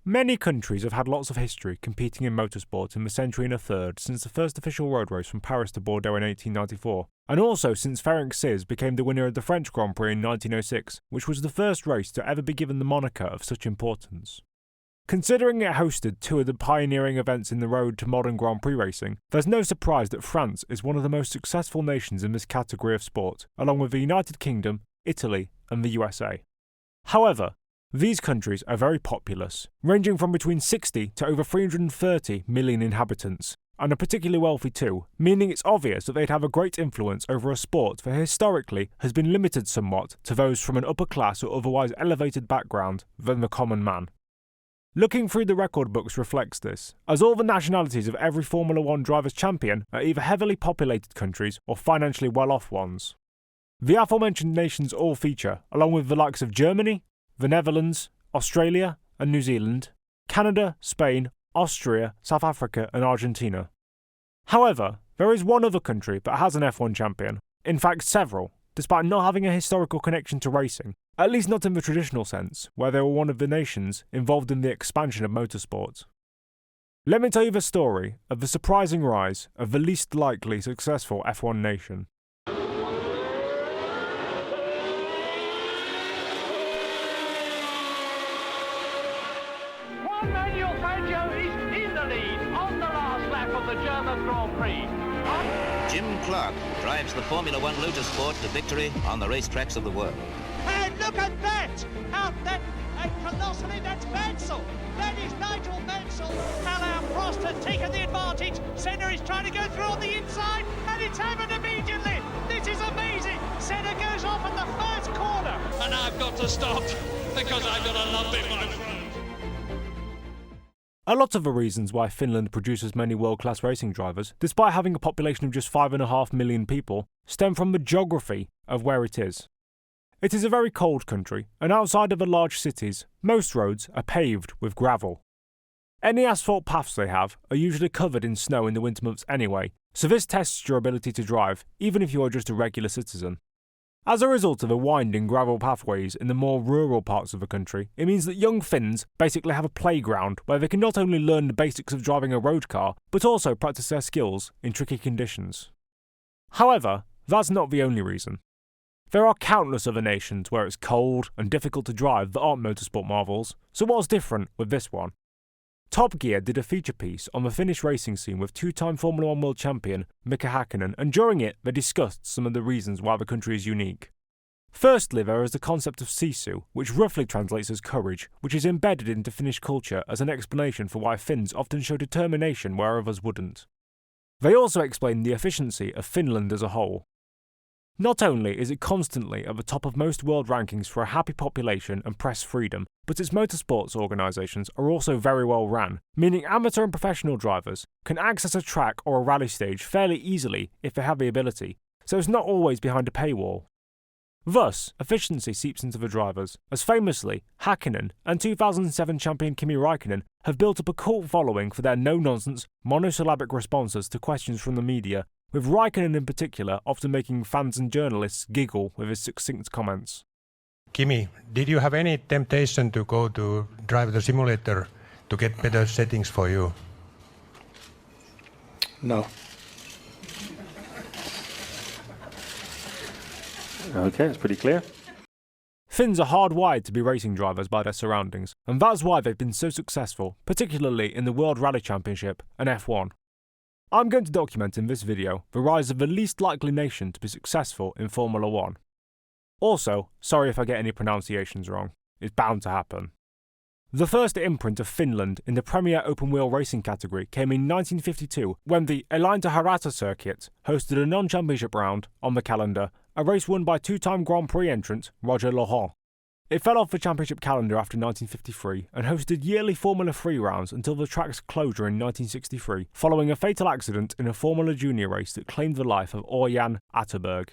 Many countries have had lots of history competing in motorsport in the century and a third since the first official road race from Paris to Bordeaux in 1894, and also since Ferenc Sys became the winner of the French Grand Prix in 1906, which was the first race to ever be given the moniker of such importance. Considering it hosted two of the pioneering events in the road to modern Grand Prix racing, there's no surprise that France is one of the most successful nations in this category of sport, along with the United Kingdom, Italy, and the USA. However, these countries are very populous, ranging from between 60 to over 330 million inhabitants, and are particularly wealthy too, meaning it's obvious that they'd have a great influence over a sport that historically has been limited somewhat to those from an upper class or otherwise elevated background than the common man. Looking through the record books reflects this, as all the nationalities of every Formula One driver's champion are either heavily populated countries or financially well-off ones. The aforementioned nations all feature, along with the likes of Germany, the Netherlands, Australia and New Zealand, Canada, Spain, Austria, South Africa and Argentina. However, there is one other country that has an F1 champion, in fact several, despite not having a historical connection to racing, at least not in the traditional sense, where they were one of the nations involved in the expansion of motorsport. Let me tell you the story of the surprising rise of the least likely successful F1 nation. Juan Manuel Fangio is in the lead on the last lap of the German Grand Prix. Jim Clark drives the Formula One Motorsport to victory on the racetracks of the world. And look at that! Colossally, that's Mansell! That is Nigel Mansell! Alain Prost has taken the advantage. Senna is trying to go through on the inside, and it's happened immediately! This is amazing! Senna goes off at the first corner! And I've got to stop, because I've got a lump in my throat. A lot of the reasons why Finland produces many world-class racing drivers, despite having a population of just 5.5 million people, stem from the geography of where it is. It is a very cold country, and outside of the large cities, most roads are paved with gravel. Any asphalt paths they have are usually covered in snow in the winter months anyway, so this tests your ability to drive, even if you are just a regular citizen. As a result of the winding gravel pathways in the more rural parts of the country, it means that young Finns basically have a playground where they can not only learn the basics of driving a road car, but also practice their skills in tricky conditions. However, that's not the only reason. There are countless other nations where it's cold and difficult to drive that aren't motorsport marvels, so what's different with this one? Top Gear did a feature piece on the Finnish racing scene with two-time Formula One world champion Mika Hakkinen, and during it they discussed some of the reasons why the country is unique. Firstly, there is the concept of sisu, which roughly translates as courage, which is embedded into Finnish culture as an explanation for why Finns often show determination where others wouldn't. They also explain the efficiency of Finland as a whole. Not only is it constantly at the top of most world rankings for a happy population and press freedom, but its motorsports organisations are also very well run, meaning amateur and professional drivers can access a track or a rally stage fairly easily if they have the ability, so it's not always behind a paywall. Thus, efficiency seeps into the drivers, as famously, Hakkinen and 2007 champion Kimi Raikkonen have built up a cult following for their no-nonsense, monosyllabic responses to questions from the media, with Raikkonen in particular often making fans and journalists giggle with his succinct comments. Kimi, did you have any temptation to go to drive the simulator to get better settings for you? No. Okay, that's pretty clear. Finns are hardwired to be racing drivers by their surroundings, and that's why they've been so successful, particularly in the World Rally Championship and F1. I'm going to document in this video the rise of the least likely nation to be successful in Formula One. Also, sorry if I get any pronunciations wrong, it's bound to happen. The first imprint of Finland in the Premier open-wheel racing category came in 1952 when the Eläintenharjoitus circuit hosted a non-championship round on the calendar, a race won by two-time Grand Prix entrant Roger Laurent. It fell off the championship calendar after 1953 and hosted yearly Formula 3 rounds until the track's closure in 1963, following a fatal accident in a Formula Junior race that claimed the life of Örjan Atterberg.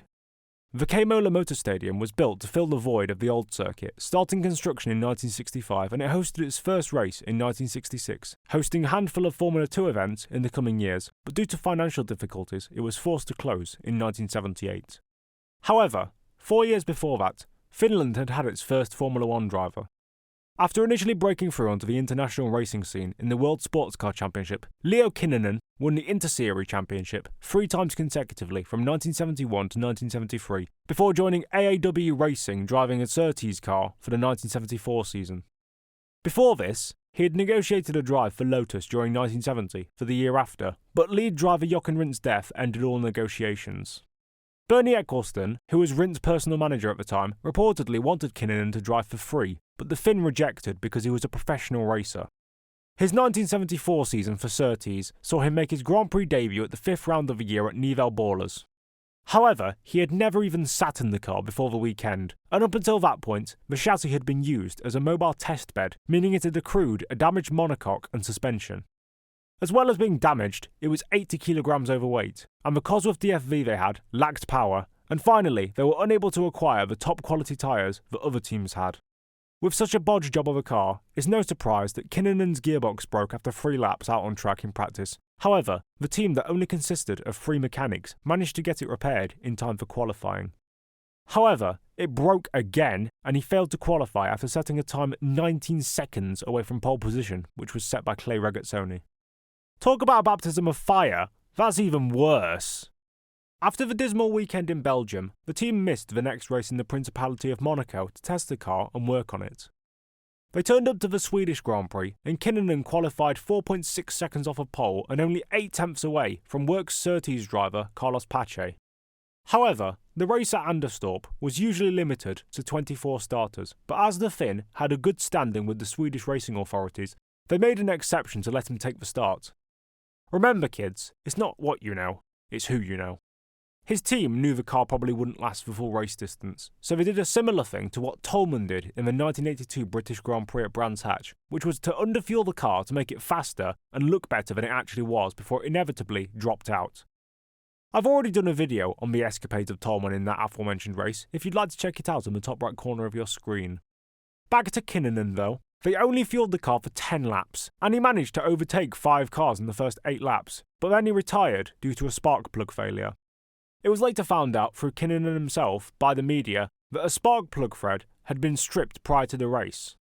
The K-Mola Motor Stadium was built to fill the void of the old circuit, starting construction in 1965, and it hosted its first race in 1966, hosting a handful of Formula 2 events in the coming years, but due to financial difficulties, it was forced to close in 1978. However, 4 years before that, Finland had had its first Formula One driver. After initially breaking through onto the international racing scene in the World Sports Car Championship, Leo Kinnunen won the Interserie Championship 3 times consecutively from 1971 to 1973, before joining AAW Racing driving a Surtees car for the 1974 season. Before this, he had negotiated a drive for Lotus during 1970 for the year after, but lead driver Jochen Rindt's death ended all negotiations. Bernie Eccleston, who was Rindt's personal manager at the time, reportedly wanted Kinnunen to drive for free, but the Finn rejected because he was a professional racer. His 1974 season for Surtees saw him make his Grand Prix debut at the 5th round of the year at Nivelles Ballers. However, he had never even sat in the car before the weekend, and up until that point, the chassis had been used as a mobile test bed, meaning it had accrued a damaged monocoque and suspension. As well as being damaged, it was 80 kilograms overweight, and the Cosworth DFV they had lacked power, and finally, they were unable to acquire the top quality tyres that other teams had. With such a bodge job of a car, it's no surprise that Kinnunen's gearbox broke after 3 laps out on track in practice. However, the team that only consisted of 3 mechanics managed to get it repaired in time for qualifying. However, it broke again, and he failed to qualify after setting a time 19 seconds away from pole position, which was set by Clay Regazzoni. Talk about a baptism of fire, that's even worse. After the dismal weekend in Belgium, the team missed the next race in the Principality of Monaco to test the car and work on it. They turned up to the Swedish Grand Prix, and Kinnunen qualified 4.6 seconds off of pole and only 8 tenths away from Works Surtees driver Carlos Pache. However, the race at Anderstorp was usually limited to 24 starters, but as the Finn had a good standing with the Swedish racing authorities, they made an exception to let him take the start. Remember kids, it's not what you know, it's who you know. His team knew the car probably wouldn't last the full race distance, so they did a similar thing to what Tolman did in the 1982 British Grand Prix at Brands Hatch, which was to underfuel the car to make it faster and look better than it actually was before it inevitably dropped out. I've already done a video on the escapades of Tolman in that aforementioned race, if you'd like to check it out in the top right corner of your screen. Back to Kinnunen though. They only fueled the car for 10 laps, and he managed to overtake 5 cars in the first 8 laps, but then he retired due to a spark plug failure. It was later found out through Kinnunen himself by the media that a spark plug thread had been stripped prior to the race.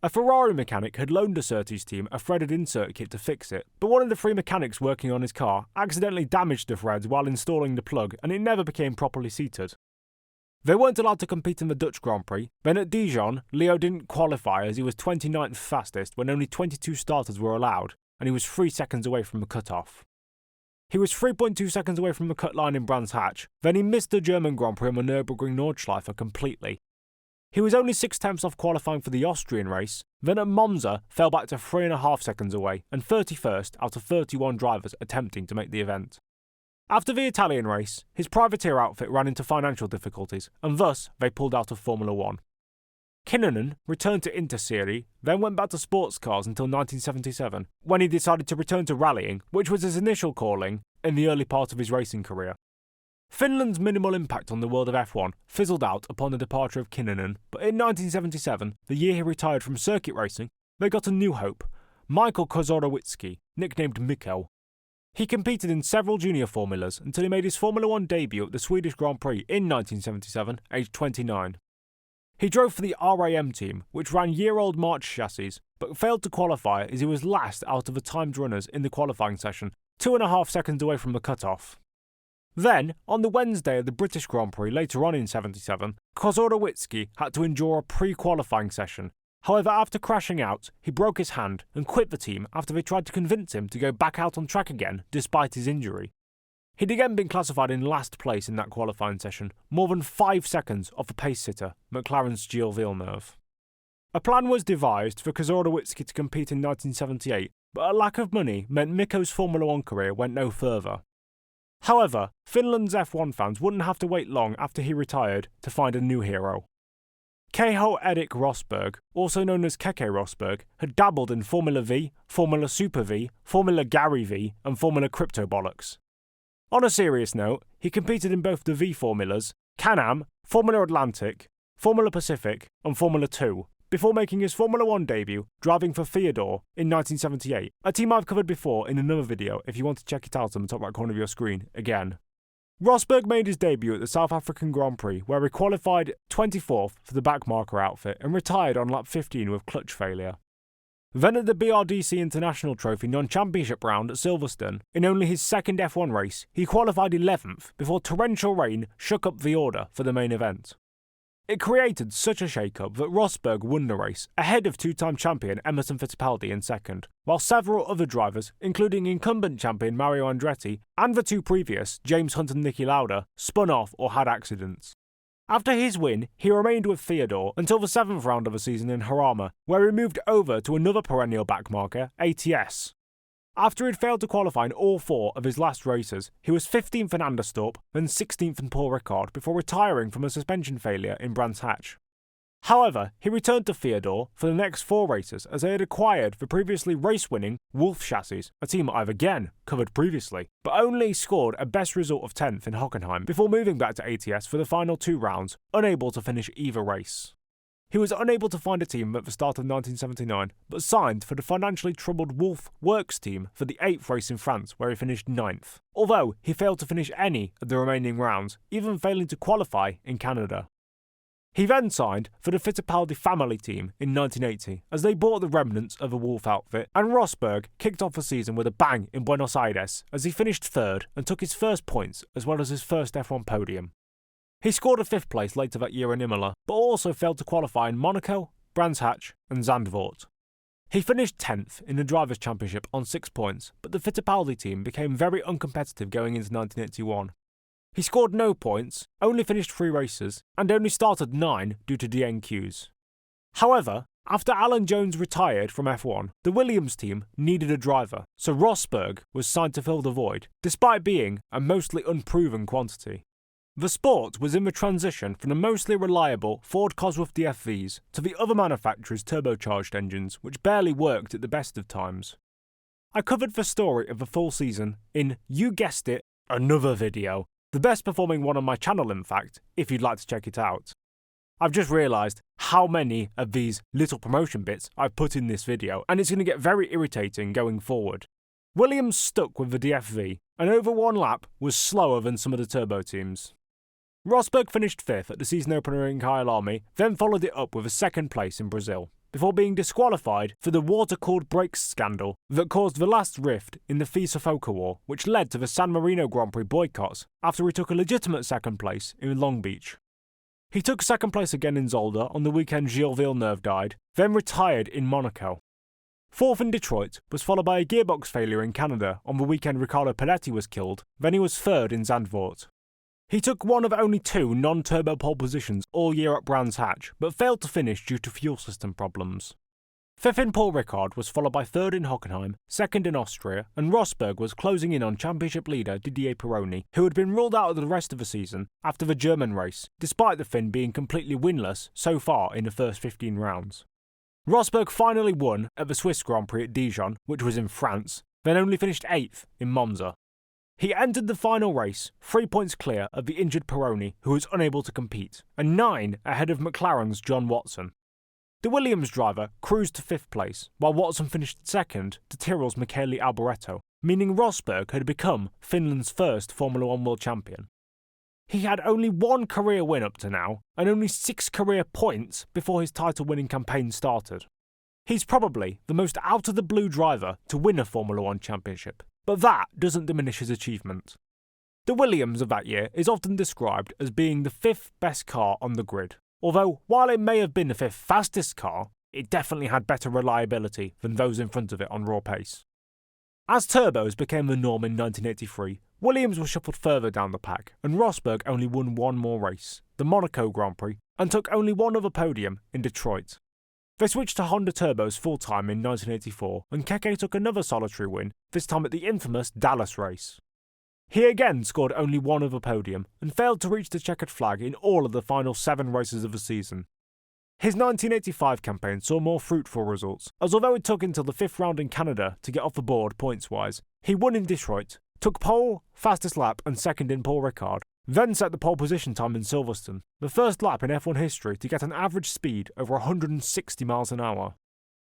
A Ferrari mechanic had loaned the Surtees team a threaded insert kit to fix it, but one of the 3 mechanics working on his car accidentally damaged the threads while installing the plug and it never became properly seated. They weren't allowed to compete in the Dutch Grand Prix. Then at Dijon, Leo didn't qualify as he was 29th fastest when only 22 starters were allowed, and he was 3 seconds away from the cut-off. He was 3.2 seconds away from the cut line in Brands Hatch, then he missed the German Grand Prix on the Nürburgring Nordschleife completely. He was only 6 tenths off qualifying for the Austrian race, then at Monza fell back to 3.5 seconds away and 31st out of 31 drivers attempting to make the event. After the Italian race, his privateer outfit ran into financial difficulties, and thus they pulled out of Formula 1. Kinnunen returned to Interserie, then went back to sports cars until 1977, when he decided to return to rallying, which was his initial calling in the early part of his racing career. Finland's minimal impact on the world of F1 fizzled out upon the departure of Kinnunen, but in 1977, the year he retired from circuit racing, they got a new hope, Michael Kozorowiecki, nicknamed Mikko. He competed in several junior formulas until he made his Formula 1 debut at the Swedish Grand Prix in 1977, aged 29. He drove for the RAM team, which ran year-old March chassis, but failed to qualify as he was last out of the timed runners in the qualifying session, 2.5 seconds away from the cut-off. Then, on the Wednesday of the British Grand Prix later on in 77, Kozorowiecki had to endure a pre-qualifying session. However, after crashing out, he broke his hand and quit the team after they tried to convince him to go back out on track again despite his injury. He'd again been classified in last place in that qualifying session, more than 5 seconds off the pace-sitter, McLaren's Gilles Villeneuve. A plan was devised for Kozorowiecki to compete in 1978, but a lack of money meant Mikko's Formula 1 career went no further. However, Finland's F1 fans wouldn't have to wait long after he retired to find a new hero. Keke Rosberg, also known as Keke Rosberg, had dabbled in Formula V, Formula Super V, Formula Gary V, and Formula Cryptobollocks. On a serious note, he competed in both the V formulas, Can-Am, Formula Atlantic, Formula Pacific, and Formula 2, before making his Formula 1 debut, driving for Theodore in 1978, a team I've covered before in another video if you want to check it out on the top right corner of your screen again. Rosberg made his debut at the South African Grand Prix, where he qualified 24th for the backmarker outfit and retired on lap 15 with clutch failure. Then at the BRDC International Trophy non-championship round at Silverstone, in only his second F1 race, he qualified 11th before torrential rain shook up the order for the main event. It created such a shake-up that Rosberg won the race, ahead of two-time champion Emerson Fittipaldi in second, while several other drivers, including incumbent champion Mario Andretti and the two previous, James Hunt and Niki Lauda, spun off or had accidents. After his win, he remained with Theodore until the 7th round of the season in Jarama, where he moved over to another perennial backmarker, ATS. After he'd failed to qualify in all 4 of his last races, he was 15th in Anderstorp, then 16th in Paul Ricard before retiring from a suspension failure in Brands Hatch. However, he returned to Theodore for the next 4 races as they had acquired the previously race-winning Wolf chassis, a team I've again covered previously, but only scored a best result of 10th in Hockenheim before moving back to ATS for the final 2 rounds, unable to finish either race. He was unable to find a team at the start of 1979, but signed for the financially troubled Wolf Works team for the 8th race in France, where he finished 9th, although he failed to finish any of the remaining rounds, even failing to qualify in Canada. He then signed for the Fittipaldi family team in 1980, as they bought the remnants of a Wolf outfit, and Rosberg kicked off the season with a bang in Buenos Aires as he finished 3rd and took his first points as well as his first F1 podium. He scored a 5th place later that year in Imola, but also failed to qualify in Monaco, Brands Hatch and Zandvoort. He finished 10th in the Drivers' Championship on 6 points, but the Fittipaldi team became very uncompetitive going into 1981. He scored no points, only finished 3 races, and only started 9 due to DNQs. However, after Alan Jones retired from F1, the Williams team needed a driver, so Rosberg was signed to fill the void, despite being a mostly unproven quantity. The sport was in the transition from the mostly reliable Ford Cosworth DFVs to the other manufacturers' turbocharged engines, which barely worked at the best of times. I covered the story of the full season in, you guessed it, another video. The best performing one on my channel, in fact, if you'd like to check it out. I've just realised how many of these little promotion bits I've put in this video, and it's going to get very irritating going forward. Williams stuck with the DFV, and over 1 lap was slower than some of the turbo teams. Rosberg finished 5th at the season opener in Kyalami, then followed it up with a 2nd place in Brazil, before being disqualified for the water-cooled brakes scandal that caused the last rift in the FISA-FOCA war, which led to the San Marino Grand Prix boycotts after he took a legitimate 2nd place in Long Beach. He took 2nd place again in Zolder on the weekend Gilles Villeneuve died, then retired in Monaco. 4th in Detroit was followed by a gearbox failure in Canada on the weekend Riccardo Pedretti was killed, then he was 3rd in Zandvoort. He took one of only 2 non-turbo pole positions all year at Brands Hatch, but failed to finish due to fuel system problems. 5th in Paul Ricard was followed by 3rd in Hockenheim, 2nd in Austria, and Rosberg was closing in on championship leader Didier Pironi, who had been ruled out of the rest of the season after the German race, despite the Finn being completely winless so far in the first 15 rounds. Rosberg finally won at the Swiss Grand Prix at Dijon, which was in France, then only finished 8th in Monza. He entered the final race 3 points clear of the injured Pironi, who was unable to compete, and 9 ahead of McLaren's John Watson. The Williams driver cruised to 5th place, while Watson finished 2nd to Tyrrell's Michele Alboreto, meaning Rosberg had become Finland's first Formula 1 world champion. He had only 1 career win up to now, and only 6 career points before his title-winning campaign started. He's probably the most out-of-the-blue driver to win a Formula 1 championship, but that doesn't diminish his achievement. The Williams of that year is often described as being the 5th best car on the grid, although while it may have been the 5th fastest car, it definitely had better reliability than those in front of it on raw pace. As turbos became the norm in 1983, Williams was shuffled further down the pack, and Rosberg only won 1 more race, the Monaco Grand Prix, and took only 1 other podium in Detroit. They switched to Honda turbos full-time in 1984, and Keke took another solitary win, this time at the infamous Dallas race. He again scored only 1 other podium, and failed to reach the checkered flag in all of the final 7 races of the season. His 1985 campaign saw more fruitful results, as although it took until the 5th round in Canada to get off the board points-wise, he won in Detroit, took pole, fastest lap and 2nd in Paul Ricard, then set the pole position time in Silverstone, the first lap in F1 history to get an average speed over 160 miles an hour.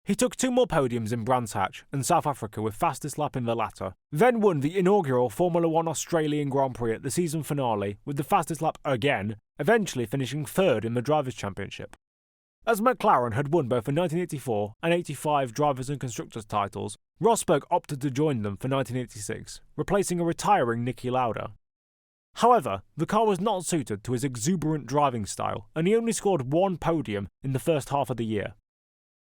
He took 2 more podiums in Brands Hatch and South Africa with fastest lap in the latter, then won the inaugural Formula 1 Australian Grand Prix at the season finale with the fastest lap again, eventually finishing 3rd in the Drivers' Championship. As McLaren had won both the 1984 and 85 Drivers' and Constructors titles, Rosberg opted to join them for 1986, replacing a retiring Niki Lauda. However, the car was not suited to his exuberant driving style, and he only scored 1 podium in the first half of the year.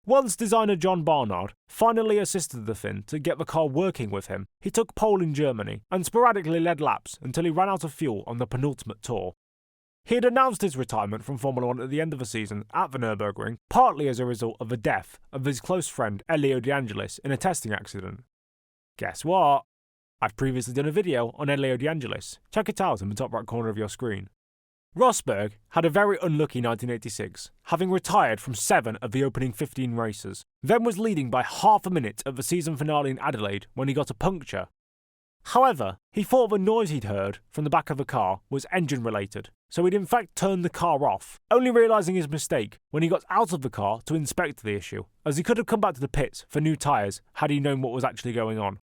Once designer John Barnard finally assisted the Finn to get the car working with him, he took pole in Germany and sporadically led laps until he ran out of fuel on the penultimate tour. He had announced his retirement from Formula 1 at the end of the season at the Nürburgring, partly as a result of the death of his close friend Elio De Angelis in a testing accident. Guess what? I've previously done a video on Elio De Angelis. Check it out in the top right corner of your screen. Rosberg had a very unlucky 1986, having retired from 7 of the opening 15 races, then was leading by half a minute at the season finale in Adelaide when he got a puncture. However, he thought the noise he'd heard from the back of the car was engine-related, so he'd in fact turned the car off, only realising his mistake when he got out of the car to inspect the issue, as he could have come back to the pits for new tyres had he known what was actually going on.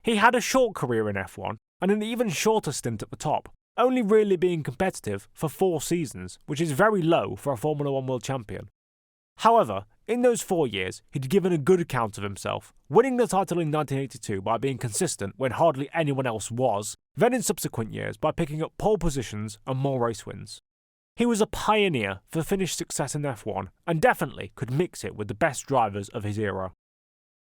He had a short career in F1, and an even shorter stint at the top, only really being competitive for 4 seasons, which is very low for a Formula 1 world champion. However, in those 4 years, he'd given a good account of himself, winning the title in 1982 by being consistent when hardly anyone else was, then in subsequent years by picking up pole positions and more race wins. He was a pioneer for Finnish success in F1, and definitely could mix it with the best drivers of his era.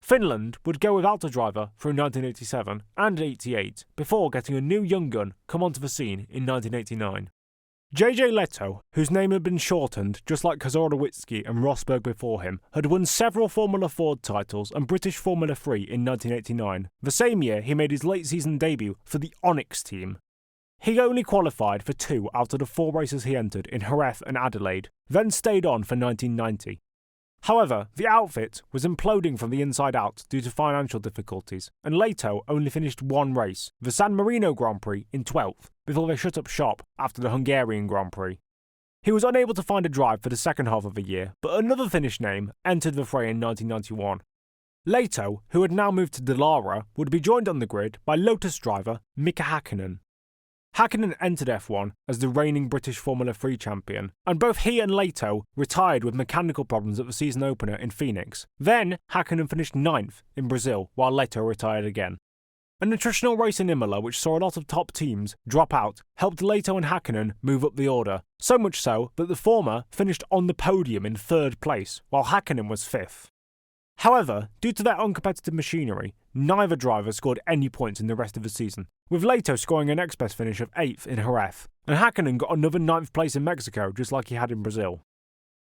Finland would go without a driver through 1987 and 88 before getting a new young gun come onto the scene in 1989. JJ Leto, whose name had been shortened just like Kozorowicki and Rosberg before him, had won several Formula Ford titles and British Formula 3 in 1989, the same year he made his late season debut for the Onyx team. He only qualified for 2 out of the 4 races he entered in Jerez and Adelaide, then stayed on for 1990. However, the outfit was imploding from the inside out due to financial difficulties, and Leto only finished 1 race, the San Marino Grand Prix, in 12th, before they shut up shop after the Hungarian Grand Prix. He was unable to find a drive for the second half of the year, but another Finnish name entered the fray in 1991. Leto, who had now moved to Dalara, would be joined on the grid by Lotus driver Mika Hakkinen. Hakkinen entered F1 as the reigning British Formula 3 champion, and both he and Leto retired with mechanical problems at the season opener in Phoenix. Then, Hakkinen finished 9th in Brazil, while Leto retired again. An attritional race in Imola, which saw a lot of top teams drop out, helped Leto and Hakkinen move up the order, so much so that the former finished on the podium in 3rd place, while Hakkinen was 5th. However, due to their uncompetitive machinery, neither driver scored any points in the rest of the season, with Leto scoring a next best finish of 8th in Jerez, and Hakkinen got another 9th place in Mexico just like he had in Brazil.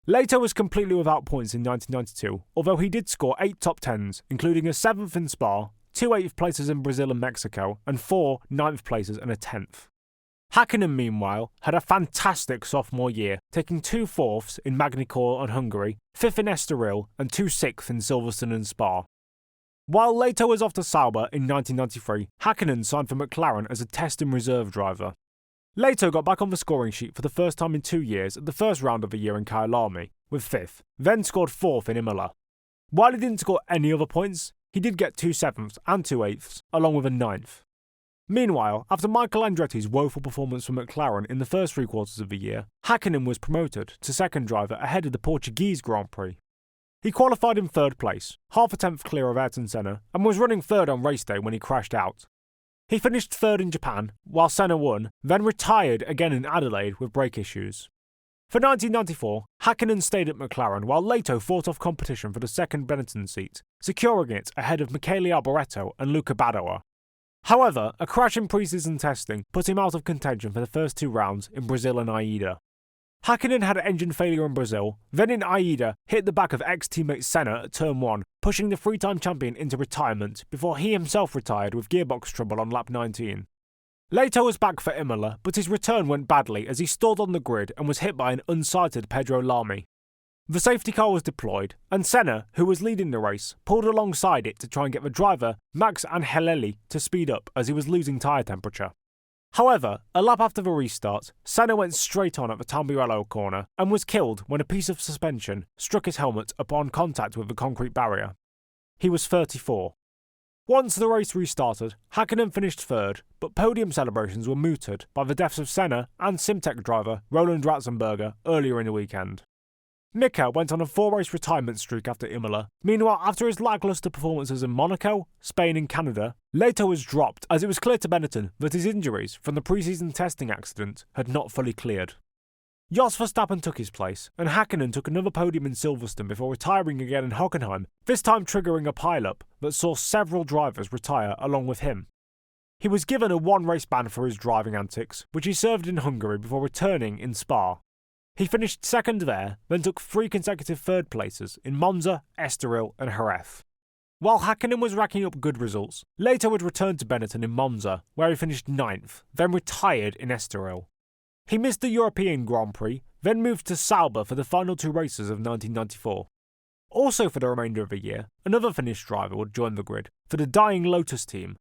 Leto was completely without points in 1992, although he did score 8 top 10s, including a 7th in Spa, 2 8th places in Brazil and Mexico, and 4 9th places and a 10th. Hakkinen, meanwhile, had a fantastic sophomore year, taking 2 4ths in Magny-Cours and Hungary, 5th in Estoril, and 2 6ths in Silverstone and Spa. While Leto was off to Sauber in 1993, Hakkinen signed for McLaren as a test and reserve driver. Leto got back on the scoring sheet for the first time in 2 years at the first round of the year in Kyalami, with 5th, then scored 4th in Imola. While he didn't score any other points, he did get 2 7ths and 2 8ths, along with a 9th. Meanwhile, after Michael Andretti's woeful performance for McLaren in the first 3 quarters of the year, Hakkinen was promoted to second driver ahead of the Portuguese Grand Prix. He qualified in 3rd place, half a tenth clear of Ayrton Senna, and was running 3rd on race day when he crashed out. He finished 3rd in Japan, while Senna won, then retired again in Adelaide with brake issues. For 1994, Hakkinen stayed at McLaren while Leto fought off competition for the second Benetton seat, securing it ahead of Michele Alboreto and Luca Badoer. However, a crash in pre-season testing put him out of contention for the first 2 rounds in Brazil and Aida. Hakkinen had engine failure in Brazil, then in Aida hit the back of ex-teammate Senna at turn 1, pushing the 3-time champion into retirement before he himself retired with gearbox trouble on lap 19. Leto was back for Imola, but his return went badly as he stalled on the grid and was hit by an unsighted Pedro Lamy. The safety car was deployed, and Senna, who was leading the race, pulled alongside it to try and get the driver, Max Angelelli, to speed up as he was losing tyre temperature. However, a lap after the restart, Senna went straight on at the Tamburello corner and was killed when a piece of suspension struck his helmet upon contact with the concrete barrier. He was 34. Once the race restarted, Hakkinen finished third, but podium celebrations were mooted by the deaths of Senna and Simtek driver Roland Ratzenberger earlier in the weekend. Mika went on a 4-race retirement streak after Imola. Meanwhile, after his lacklustre performances in Monaco, Spain and Canada, Leto was dropped as it was clear to Benetton that his injuries from the pre-season testing accident had not fully cleared. Jos Verstappen took his place, and Hakkinen took another podium in Silverstone before retiring again in Hockenheim, this time triggering a pile-up that saw several drivers retire along with him. He was given a 1-race ban for his driving antics, which he served in Hungary before returning in Spa. He finished second there, then took 3 consecutive third places in Monza, Estoril and Jerez. While Hakkinen was racking up good results, later would return to Benetton in Monza, where he finished 9th, then retired in Estoril. He missed the European Grand Prix, then moved to Sauber for the final 2 races of 1994. Also for the remainder of the year, another Finnish driver would join the grid for the dying Lotus team.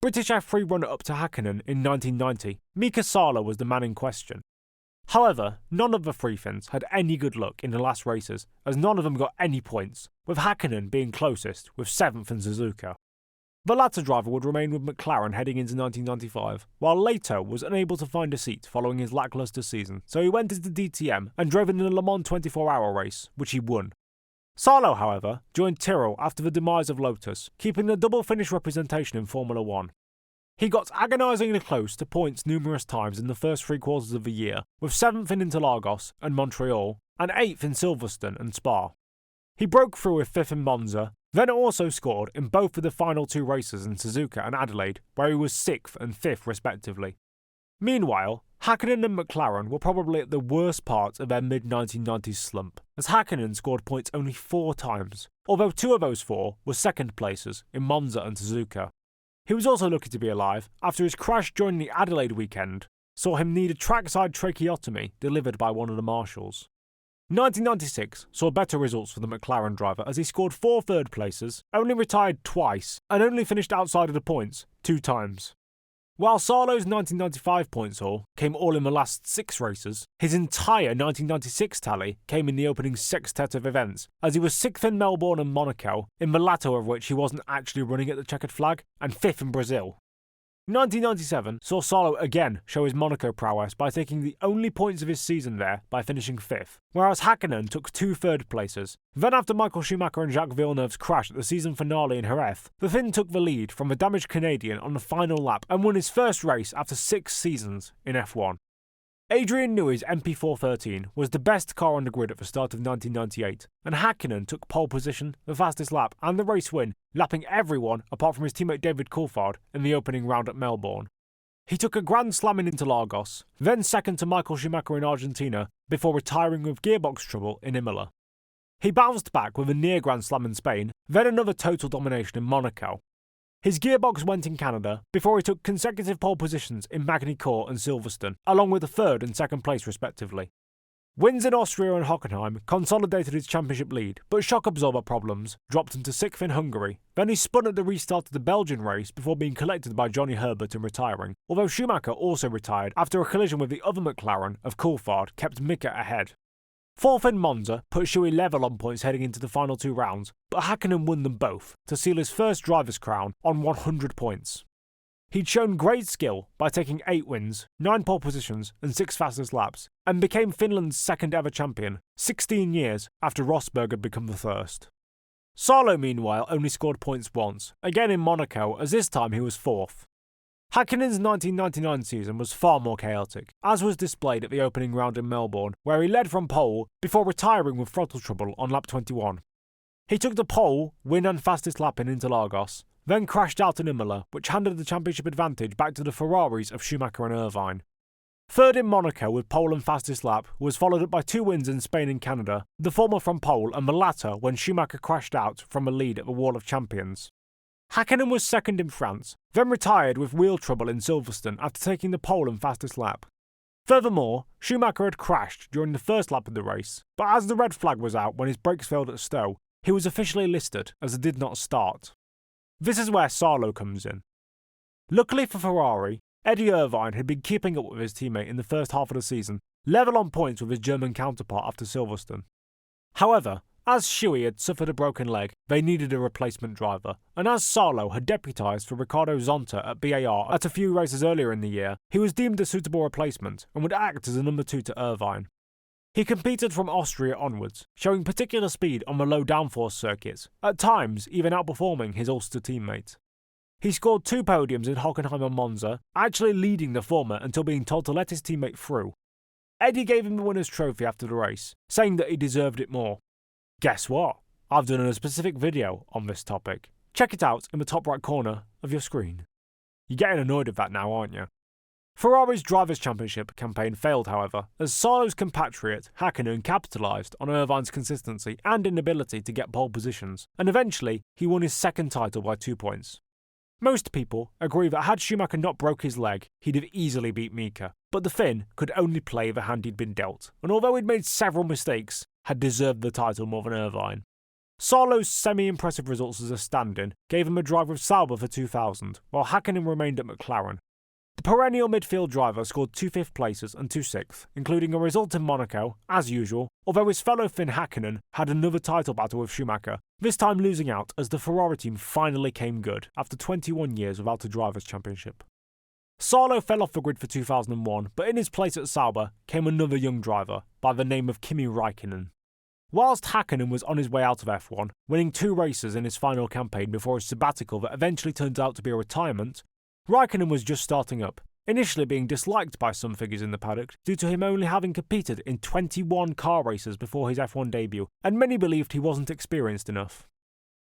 British F3 runner-up to Hakkinen in 1990, Mika Salo was the man in question. However, none of the 3 Finns had any good luck in the last races, as none of them got any points, with Hakkinen being closest with 7th in Suzuka. The latter driver would remain with McLaren heading into 1995, while Leto was unable to find a seat following his lacklustre season, so he went into DTM and drove in the Le Mans 24-hour race, which he won. Salo, however, joined Tyrrell after the demise of Lotus, keeping the double Finnish representation in Formula 1. He got agonisingly close to points numerous times in the first 3 quarters of the year, with 7th in Interlagos and Montreal, and 8th in Silverstone and Spa. He broke through with 5th in Monza, then also scored in both of the final 2 races in Suzuka and Adelaide, where he was 6th and 5th respectively. Meanwhile, Hakkinen and McLaren were probably at the worst part of their mid-1990s slump, as Hakkinen scored points only 4 times, although 2 of those 4 were second places in Monza and Suzuka. He was also lucky to be alive after his crash during the Adelaide weekend saw him need a trackside tracheotomy delivered by one of the marshals. 1996 saw better results for the McLaren driver as he scored 4 third places, only retired twice, and only finished outside of the points 2 times. While Salo's 1995 points haul came all in the last 6 races, his entire 1996 tally came in the opening sextet of events, as he was 6th in Melbourne and Monaco, in the latter of which he wasn't actually running at the checkered flag, and 5th in Brazil. 1997 saw Salo again show his Monaco prowess by taking the only points of his season there by finishing 5th, whereas Hakkinen took 2 third places. Then after Michael Schumacher and Jacques Villeneuve's crash at the season finale in Jerez, the Finn took the lead from the damaged Canadian on the final lap and won his first race after 6 seasons in F1. Adrian Newey's MP413 was the best car on the grid at the start of 1998, and Hakkinen took pole position, the fastest lap, and the race win, lapping everyone apart from his teammate David Coulthard in the opening round at Melbourne. He took a Grand Slam in Interlagos, then second to Michael Schumacher in Argentina, before retiring with gearbox trouble in Imola. He bounced back with a near Grand Slam in Spain, then another total domination in Monaco. His gearbox went in Canada before he took consecutive pole positions in Magny-Cours and Silverstone, along with a 3rd and 2nd place respectively. Wins in Austria and Hockenheim consolidated his championship lead, but shock absorber problems dropped him to 6th in Hungary. Then he spun at the restart of the Belgian race before being collected by Johnny Herbert and retiring, although Schumacher also retired after a collision with the other McLaren of Coulthard kept Mika ahead. 4th in Monza put Schuey level on points heading into the final 2 rounds, but Hakkinen won them both to seal his first driver's crown on 100 points. He'd shown great skill by taking 8 wins, 9 pole positions and 6 fastest laps, and became Finland's 2nd ever champion, 16 years after Rosberg had become the first. Salo, meanwhile, only scored points once, again in Monaco, as this time he was 4th. Hakkinen's 1999 season was far more chaotic, as was displayed at the opening round in Melbourne, where he led from pole before retiring with throttle trouble on lap 21. He took the pole, win and fastest lap in Interlagos, then crashed out in Imola, which handed the championship advantage back to the Ferraris of Schumacher and Irvine. 3rd in Monaco with pole and fastest lap was followed up by 2 wins in Spain and Canada, the former from pole and the latter when Schumacher crashed out from a lead at the Wall of Champions. Hakkinen was 2nd in France, then retired with wheel trouble in Silverstone after taking the pole and fastest lap. Furthermore, Schumacher had crashed during the first lap of the race, but as the red flag was out when his brakes failed at Stowe, he was officially listed as it did not start. This is where Salo comes in. Luckily for Ferrari, Eddie Irvine had been keeping up with his teammate in the first half of the season, level on points with his German counterpart after Silverstone. However, as Shuey had suffered a broken leg, they needed a replacement driver, and as Salo had deputised for Ricardo Zonta at BAR at a few races earlier in the year, he was deemed a suitable replacement and would act as a number 2 to Irvine. He competed from Austria onwards, showing particular speed on the low downforce circuits, at times even outperforming his Ulster teammate. He scored 2 podiums in Hockenheim and Monza, actually leading the former until being told to let his teammate through. Eddie gave him the winner's trophy after the race, saying that he deserved it more. Guess what? I've done a specific video on this topic. Check it out in the top right corner of your screen. You're getting annoyed with that now, aren't you? Ferrari's Drivers' Championship campaign failed, however, as Salo's compatriot Hakkinen capitalised on Irvine's consistency and inability to get pole positions, and eventually he won his second title by 2 points. Most people agree that had Schumacher not broke his leg, he'd have easily beat Mika, but the Finn could only play the hand he'd been dealt, and although he'd made several mistakes, had deserved the title more than Irvine. Salo's semi-impressive results as a stand-in gave him a drive with Sauber for 2000, while Hakkinen remained at McLaren. The perennial midfield driver scored 2 fifth places and 2 sixth, including a result in Monaco, as usual, although his fellow Finn Hakkinen had another title battle with Schumacher, this time losing out as the Ferrari team finally came good after 21 years without a Drivers' Championship. Salo fell off the grid for 2001, but in his place at Sauber came another young driver by the name of Kimi Raikkonen. Whilst Hakkinen was on his way out of F1, winning 2 races in his final campaign before a sabbatical that eventually turned out to be a retirement, Raikkonen was just starting up, initially being disliked by some figures in the paddock due to him only having competed in 21 car races before his F1 debut, and many believed he wasn't experienced enough.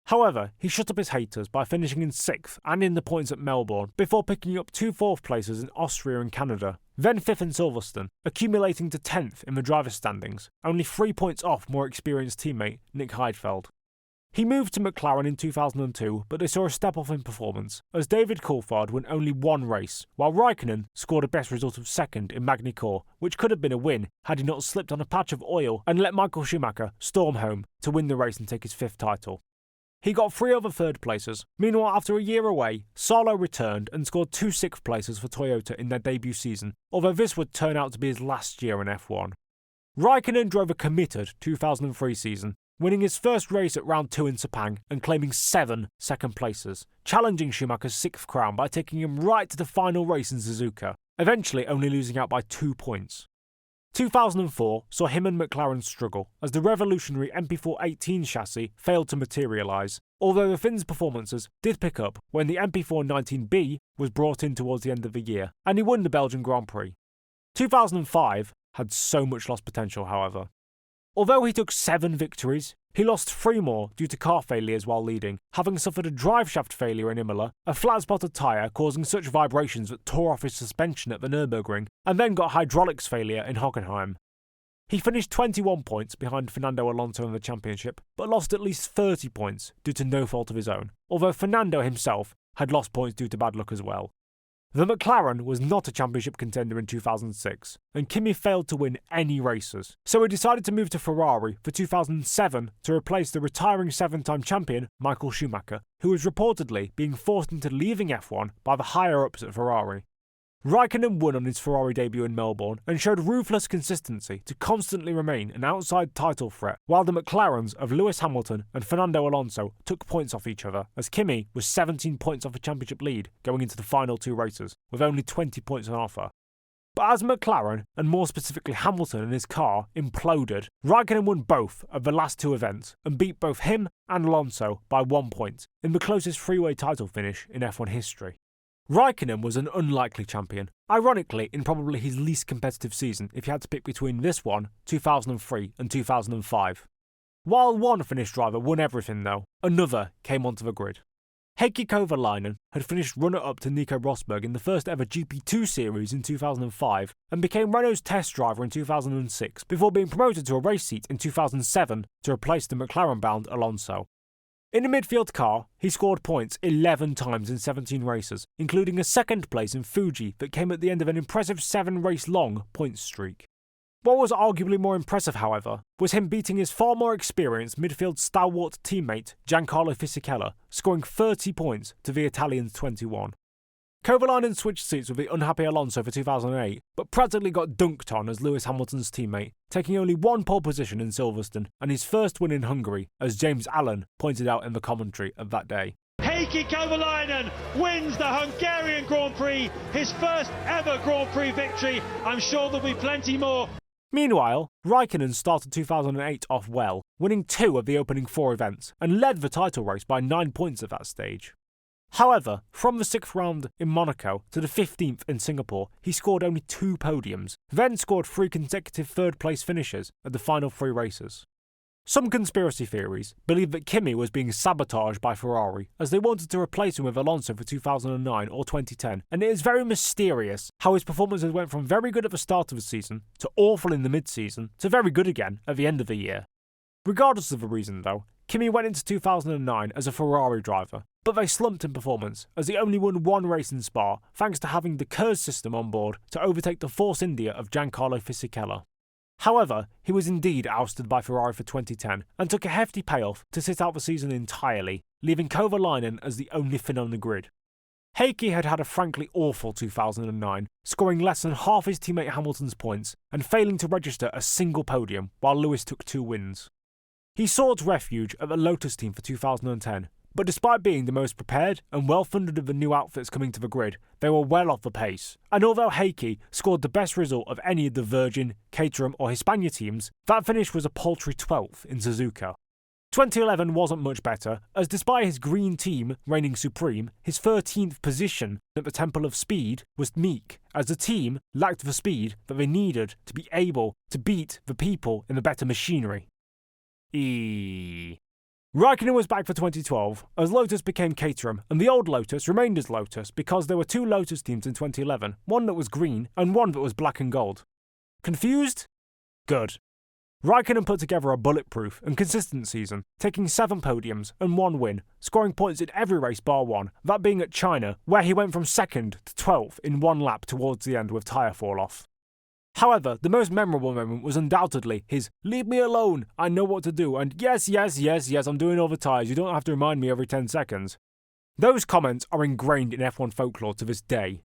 However, he shut up his haters by finishing in 6th and in the points at Melbourne, before picking up 2 4th places in Austria and Canada, then 5th in Silverstone, accumulating to 10th in the driver's standings, only 3 points off more experienced teammate Nick Heidfeld. He moved to McLaren in 2002, but they saw a step off in performance, as David Coulthard won only 1 race, while Raikkonen scored a best result of 2nd in Magny-Cours, which could have been a win had he not slipped on a patch of oil and let Michael Schumacher storm home to win the race and take his 5th title. He got 3 other 3rd places. Meanwhile, after a year away, Salo returned and scored 2 6th places for Toyota in their debut season, although this would turn out to be his last year in F1. Raikkonen drove a committed 2003 season, winning his first race at round 2 in Sepang and claiming 7 second places, challenging Schumacher's 6th crown by taking him right to the final race in Suzuka, eventually only losing out by 2 points. 2004 saw him and McLaren struggle as the revolutionary MP4-18 chassis failed to materialise, although the Finn's performances did pick up when the MP4-19B was brought in towards the end of the year, and he won the Belgian Grand Prix. 2005 had so much lost potential, however. Although he took 7 victories, he lost 3 more due to car failures while leading, having suffered a driveshaft failure in Imola, a flat-spotted tyre causing such vibrations that tore off his suspension at the Nürburgring, and then got hydraulics failure in Hockenheim. He finished 21 points behind Fernando Alonso in the championship, but lost at least 30 points due to no fault of his own, although Fernando himself had lost points due to bad luck as well. The McLaren was not a championship contender in 2006, and Kimi failed to win any races, so he decided to move to Ferrari for 2007 to replace the retiring 7-time champion Michael Schumacher, who was reportedly being forced into leaving F1 by the higher-ups at Ferrari. Raikkonen won on his Ferrari debut in Melbourne and showed ruthless consistency to constantly remain an outside title threat, while the McLarens of Lewis Hamilton and Fernando Alonso took points off each other, as Kimi was 17 points off a championship lead going into the final 2 races, with only 20 points on offer. But as McLaren, and more specifically Hamilton and his car, imploded, Raikkonen won both of the last 2 events and beat both him and Alonso by 1 point in the closest three-way title finish in F1 history. Raikkonen was an unlikely champion, ironically in probably his least competitive season if you had to pick between this one, 2003 and 2005. While one Finnish driver won everything though, another came onto the grid. Heikki Kovalainen had finished runner-up to Keke Rosberg in the first ever GP2 series in 2005 and became Renault's test driver in 2006 before being promoted to a race seat in 2007 to replace the McLaren-bound Alonso. In a midfield car, he scored points 11 times in 17 races, including a 2nd place in Fuji that came at the end of an impressive 7-race-long points streak. What was arguably more impressive, however, was him beating his far more experienced midfield stalwart teammate Giancarlo Fisichella, scoring 30 points to the Italian's 21. Kovalainen switched seats with the unhappy Alonso for 2008, but practically got dunked on as Lewis Hamilton's teammate, taking only one pole position in Silverstone and his first win in Hungary, as James Allen pointed out in the commentary of that day. Keke Kovalainen wins the Hungarian Grand Prix, his first ever Grand Prix victory. I'm sure there'll be plenty more. Meanwhile, Raikkonen started 2008 off well, winning 2 of the opening 4 events, and led the title race by 9 points at that stage. However, from the 6th round in Monaco to the 15th in Singapore, he scored only 2 podiums, then scored 3 consecutive third-place finishes at the final 3 races. Some conspiracy theories believe that Kimi was being sabotaged by Ferrari as they wanted to replace him with Alonso for 2009 or 2010, and it is very mysterious how his performances went from very good at the start of the season to awful in the mid-season to very good again at the end of the year. Regardless of the reason though, Kimi went into 2009 as a Ferrari driver, but they slumped in performance as he only won 1 race in Spa thanks to having the KERS system on board to overtake the Force India of Giancarlo Fisichella. However, he was indeed ousted by Ferrari for 2010 and took a hefty payoff to sit out the season entirely, leaving Kovalainen as the only Finn on the grid. Heikki had a frankly awful 2009, scoring less than half his teammate Hamilton's points and failing to register a single podium while Lewis took 2 wins. He sought refuge at the Lotus team for 2010, but despite being the most prepared and well-funded of the new outfits coming to the grid, they were well off the pace, and although Heikki scored the best result of any of the Virgin, Caterham or Hispania teams, that finish was a paltry 12th in Suzuka. 2011 wasn't much better, as despite his green team reigning supreme, his 13th position at the Temple of Speed was meek, as the team lacked the speed that they needed to be able to beat the people in the better machinery. Raikkonen was back for 2012, as Lotus became Caterham, and the old Lotus remained as Lotus because there were 2 Lotus teams in 2011, one that was green and one that was black and gold. Confused? Good. Raikkonen put together a bulletproof and consistent season, taking 7 podiums and 1 win, scoring points in every race bar 1, that being at China, where he went from 2nd to 12th in 1 lap towards the end with tyre fall-off. However, the most memorable moment was undoubtedly his "leave me alone, I know what to do," and yes, I'm doing all the tyres, you don't have to remind me every 10 seconds. Those comments are ingrained in F1 folklore to this day.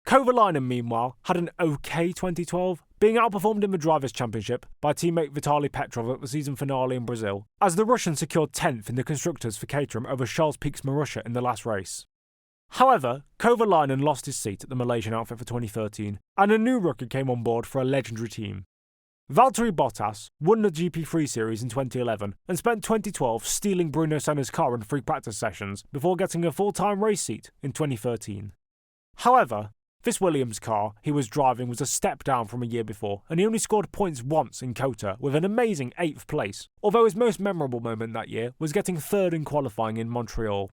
Kovalainen, meanwhile, had an okay 2012, being outperformed in the Drivers' Championship by teammate Vitaly Petrov at the season finale in Brazil, as the Russian secured 10th in the Constructors for Caterham over Charles Pique's Marussia in the last race. However, Kovalainen lost his seat at the Malaysian outfit for 2013, and a new rookie came on board for a legendary team. Valtteri Bottas won the GP3 series in 2011 and spent 2012 stealing Bruno Senna's car in free practice sessions before getting a full-time race seat in 2013. However, this Williams car he was driving was a step down from a year before, and he only scored points once in COTA with an amazing 8th place, although his most memorable moment that year was getting 3rd in qualifying in Montreal.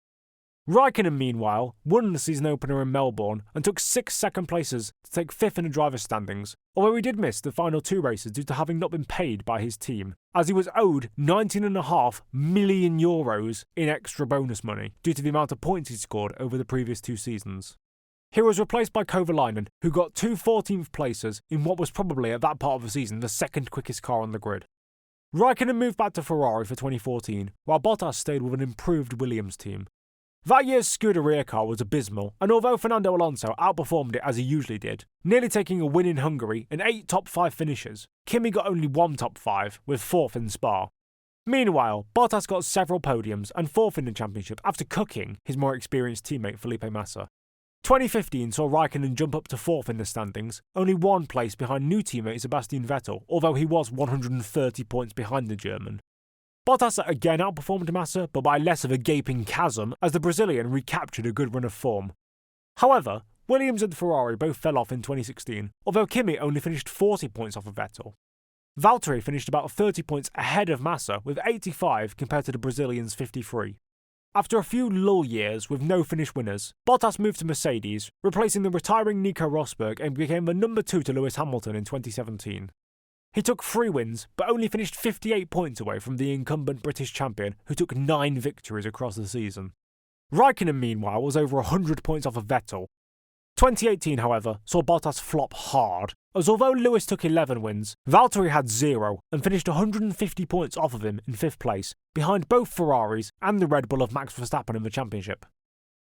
Raikkonen, meanwhile, won the season opener in Melbourne and took 6 second places to take 5th in the driver's standings, although he did miss the final 2 races due to having not been paid by his team, as he was owed €19.5 million in extra bonus money due to the amount of points he scored over the previous 2 seasons. He was replaced by Kovalainen, who got 2 14th places in what was probably at that part of the season the 2nd quickest car on the grid. Raikkonen moved back to Ferrari for 2014, while Bottas stayed with an improved Williams team. That year's Scuderia car was abysmal, and although Fernando Alonso outperformed it as he usually did, nearly taking a win in Hungary and 8 top 5 finishes, Kimi got only 1 top 5, with 4th in Spa. Meanwhile, Bottas got several podiums and 4th in the championship after cooking his more experienced teammate Felipe Massa. 2015 saw Raikkonen jump up to 4th in the standings, only 1 place behind new teammate Sebastian Vettel, although he was 130 points behind the German. Bottas again outperformed Massa, but by less of a gaping chasm, as the Brazilian recaptured a good run of form. However, Williams and Ferrari both fell off in 2016, although Kimi only finished 40 points off of Vettel. Valtteri finished about 30 points ahead of Massa, with 85 compared to the Brazilian's 53. After a few lull years with no finish winners, Bottas moved to Mercedes, replacing the retiring Keke Rosberg, and became the number 2 to Lewis Hamilton in 2017. He took 3 wins, but only finished 58 points away from the incumbent British champion, who took 9 victories across the season. Raikkonen, meanwhile, was over 100 points off of Vettel. 2018, however, saw Bottas flop hard, as although Lewis took 11 wins, Valtteri had 0 and finished 150 points off of him in 5th place, behind both Ferraris and the Red Bull of Max Verstappen in the championship.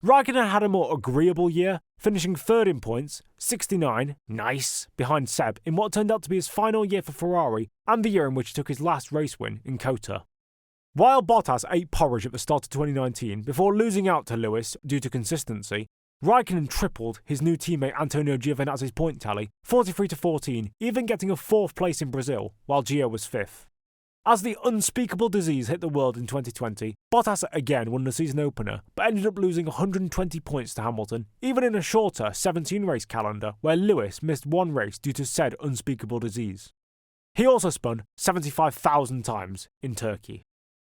Raikkonen had a more agreeable year, finishing third in points, 69, nice, behind Seb in what turned out to be his final year for Ferrari and the year in which he took his last race win in Kota. While Bottas ate porridge at the start of 2019 before losing out to Lewis due to consistency, Raikkonen tripled his new teammate Antonio Giovinazzi's point tally, 43-14, even getting a 4th place in Brazil, while Gio was 5th. As the unspeakable disease hit the world in 2020, Bottas again won the season opener, but ended up losing 120 points to Hamilton, even in a shorter 17-race calendar where Lewis missed one race due to said unspeakable disease. He also spun 75,000 times in Turkey.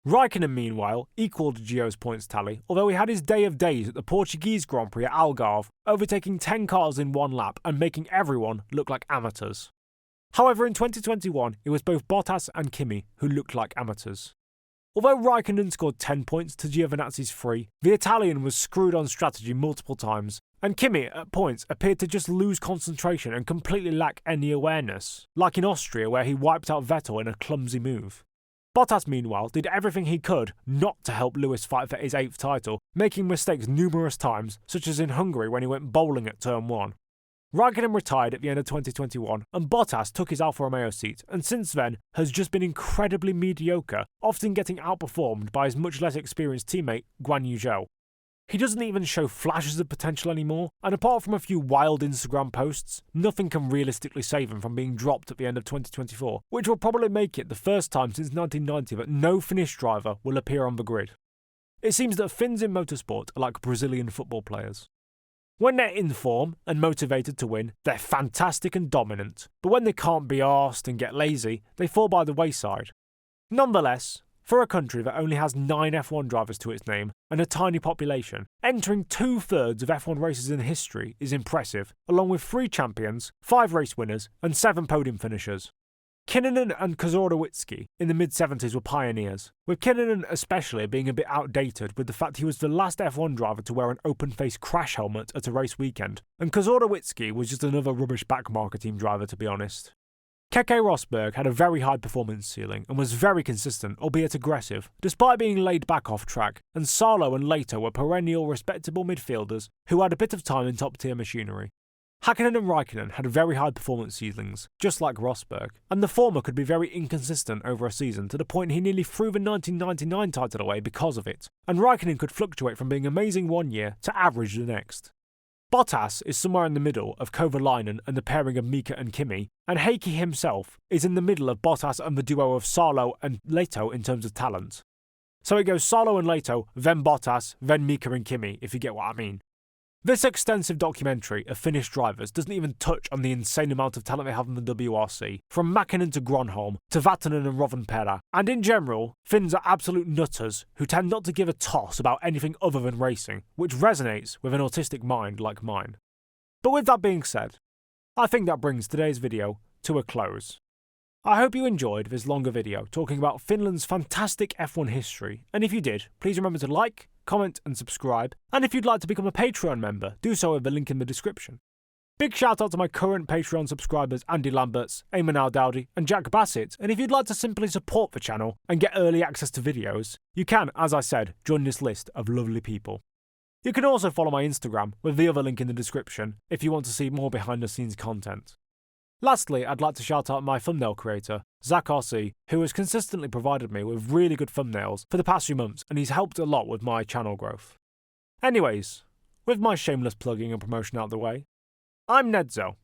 Raikkonen, meanwhile, equalled Gio's points tally, although he had his day of days at the Portuguese Grand Prix at Algarve, overtaking 10 cars in one lap and making everyone look like amateurs. However, in 2021, it was both Bottas and Kimi who looked like amateurs. Although Raikkonen scored 10 points to Giovinazzi's 3, the Italian was screwed on strategy multiple times, and Kimi at points appeared to just lose concentration and completely lack any awareness, like in Austria where he wiped out Vettel in a clumsy move. Bottas, meanwhile, did everything he could not to help Lewis fight for his 8th title, making mistakes numerous times, such as in Hungary when he went bowling at turn 1. Raikkonen retired at the end of 2021, and Bottas took his Alfa Romeo seat, and since then has just been incredibly mediocre, often getting outperformed by his much less experienced teammate Guan Yu Zhou. He doesn't even show flashes of potential anymore, and apart from a few wild Instagram posts, nothing can realistically save him from being dropped at the end of 2024, which will probably make it the first time since 1990 that no Finnish driver will appear on the grid. It seems that Finns in motorsport are like Brazilian football players. When they're in form and motivated to win, they're fantastic and dominant, but when they can't be arsed and get lazy, they fall by the wayside. Nonetheless, for a country that only has 9 F1 drivers to its name and a tiny population, entering 2/3 of F1 races in history is impressive, along with 3 champions, 5 race winners, and 7 podium finishers. Kinnunen and Kozłowicki in the mid-70s were pioneers, with Kinnunen especially being a bit outdated with the fact he was the last F1 driver to wear an open-face crash helmet at a race weekend, and Kozłowicki was just another rubbish backmarker team driver to be honest. Keke Rosberg had a very high performance ceiling and was very consistent, albeit aggressive, despite being laid back off track, and Salo and Leto were perennial respectable midfielders who had a bit of time in top-tier machinery. Hakkinen and Raikkonen had very high performance ceilings, just like Rosberg, and the former could be very inconsistent over a season to the point he nearly threw the 1999 title away because of it, and Raikkonen could fluctuate from being amazing one year to average the next. Bottas is somewhere in the middle of Kovalainen and the pairing of Mika and Kimi, and Heikki himself is in the middle of Bottas and the duo of Salo and Leto in terms of talent. So it goes Salo and Leto, then Bottas, then Mika and Kimi, if you get what I mean. This extensive documentary of Finnish drivers doesn't even touch on the insane amount of talent they have in the WRC, from Mäkinen to Gronholm, to Vatanen and Rovanperä, and in general, Finns are absolute nutters who tend not to give a toss about anything other than racing, which resonates with an autistic mind like mine. But with that being said, I think that brings today's video to a close. I hope you enjoyed this longer video talking about Finland's fantastic F1 history, and if you did, please remember to like, comment and subscribe, and if you'd like to become a Patreon member, do so with the link in the description. Big shout out to my current Patreon subscribers Andy Lamberts, Eamon Al-Dowdy and Jack Bassett, and if you'd like to simply support the channel and get early access to videos, you can, as I said, join this list of lovely people. You can also follow my Instagram with the other link in the description if you want to see more behind the scenes content. Lastly, I'd like to shout out my thumbnail creator, Zach RC, who has consistently provided me with really good thumbnails for the past few months, and he's helped a lot with my channel growth. Anyways, with my shameless plugging and promotion out of the way, I'm Nedzo,